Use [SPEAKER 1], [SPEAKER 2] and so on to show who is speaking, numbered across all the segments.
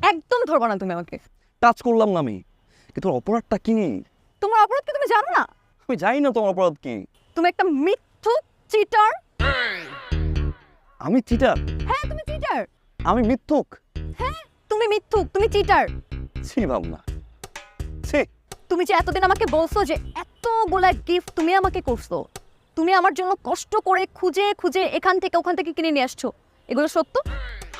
[SPEAKER 1] একদম ধরবা না তুমি আমাকে।
[SPEAKER 2] টাচ করলাম না আমি, কিন্তু তোর অপরাধটা কি?
[SPEAKER 1] তোমার অপরাধ কি তুমি জানো না?
[SPEAKER 2] আমি জানি না তোমার অপরাধ কি।
[SPEAKER 1] তুমি একটা মিথ্যুক, চিটার।
[SPEAKER 2] আমি চিটার?
[SPEAKER 1] হ্যাঁ তুমি চিটার।
[SPEAKER 2] আমি মিথ্যুক?
[SPEAKER 1] হ্যাঁ তুমি মিথ্যুক, তুমি চিটার।
[SPEAKER 2] ছি ভাবনা, ছি।
[SPEAKER 1] তুমি যে এতদিন আমাকে বলছো যে এতগুলা গিফট তুমি আমাকে করছো, তুমি আমার জন্য কষ্ট করে খুঁজে খুঁজে এখান থেকে ওখান থেকে কিনে নিয়ে আসছো, এগুলো সত্য?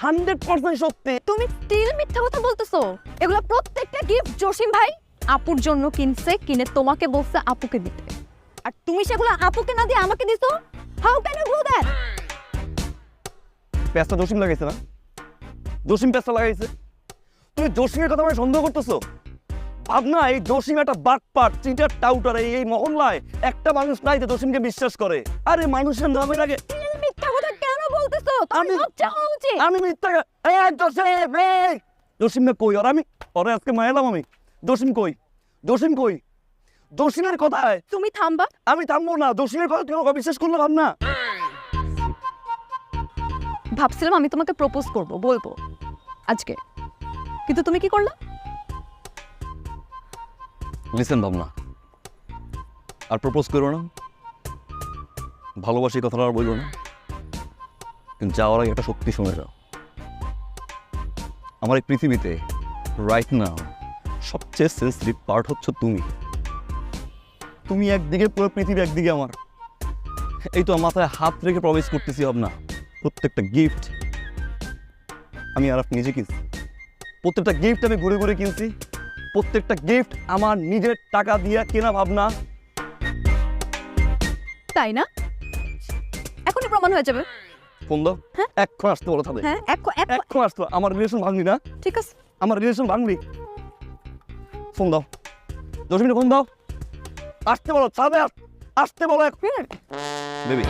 [SPEAKER 2] 100% সত্যি।
[SPEAKER 1] তুমি স্টিল মিথ্যা কথা বলতেছো। এগুলো প্রত্যেকটা গিফট জসিম ভাই আপুর জন্য কিনছে, কিনে তোমাকে বলছে আপুকে দিতে, আর তুমি সেগুলো আপুকে না দিয়ে আমাকে দিছো। How can you do that?
[SPEAKER 2] পেঁচটা জসিম লাগাইছে না? জসিম পেঁচটা লাগাইছে। তুমি জসিমের কথা মানে সন্দেহ করতেছো? ভাবনা, এই জসিম একটা বাটপাট, চিটার, টাউটার। এই মহল্লায় একটা মানুষ নাই যে জসিমকে বিশ্বাস করে। আরে মানুষের নামের আগে
[SPEAKER 1] তুমি মিথ্যা কথা কেন বলতেছো?
[SPEAKER 2] আমি-
[SPEAKER 1] তোমার লজ্জা হওয়া উচিত।
[SPEAKER 2] আমি মিথ্যা জসিম, জসিমকে কই? আর আমি ওরে আজকে মায়ালাম আমি। জসিম কই? জসিম কই? জসিমের কথায়
[SPEAKER 1] তুমি থামবা।
[SPEAKER 2] আমি থামবো না। জসিমের কথা তুমি আমাকে বিশ্বাস করলে ভাবনা?
[SPEAKER 1] ভাবছিলাম আমি তোমাকে প্রপোজ করব, বলবো আজকে, কিন্তু তুমি কি করলা?
[SPEAKER 2] লিসেন ভাবনা, আর প্রপোজ করো না, ভালোবাসি কথাটা আর বললো না, কিন্তু যাওয়ার আগে একটা সত্যি শুনে যাও। আমার এই পৃথিবীতে রাইট নাও সবচেয়ে সেন্সিটিভ পার্ট হচ্ছে তুমি। তুমি একদিকে, পুরো পৃথিবী একদিকে আমার। এই তো মাথায় হাত রেখে প্রমিস করতেছি ভাবনা, প্রত্যেকটা গিফট আমি আর আপনি নিজে কিনছি। প্রত্যেকটা গিফট আমি ঘুরে ঘুরে কিনছি। প্রত্যেকটা গিফট আমার নিজের টাকা দিয়ে কেনা ভাবনা।
[SPEAKER 1] তাই না? এখনই প্রমাণ হয়ে যাবে।
[SPEAKER 2] ফোন দাও।
[SPEAKER 1] হ্যাঁ?
[SPEAKER 2] এখন আসতে বলো তাদের।
[SPEAKER 1] হ্যাঁ
[SPEAKER 2] এখন আসতে। আমার রিলেশন ভাঙলি না?
[SPEAKER 1] ঠিক আছে।
[SPEAKER 2] আমার রিলেশন ভাঙলি? ফোন দাও, 10 মিনিট ফোন দাও। আসতে বলো, ছাদে আসতে বলো। বেবি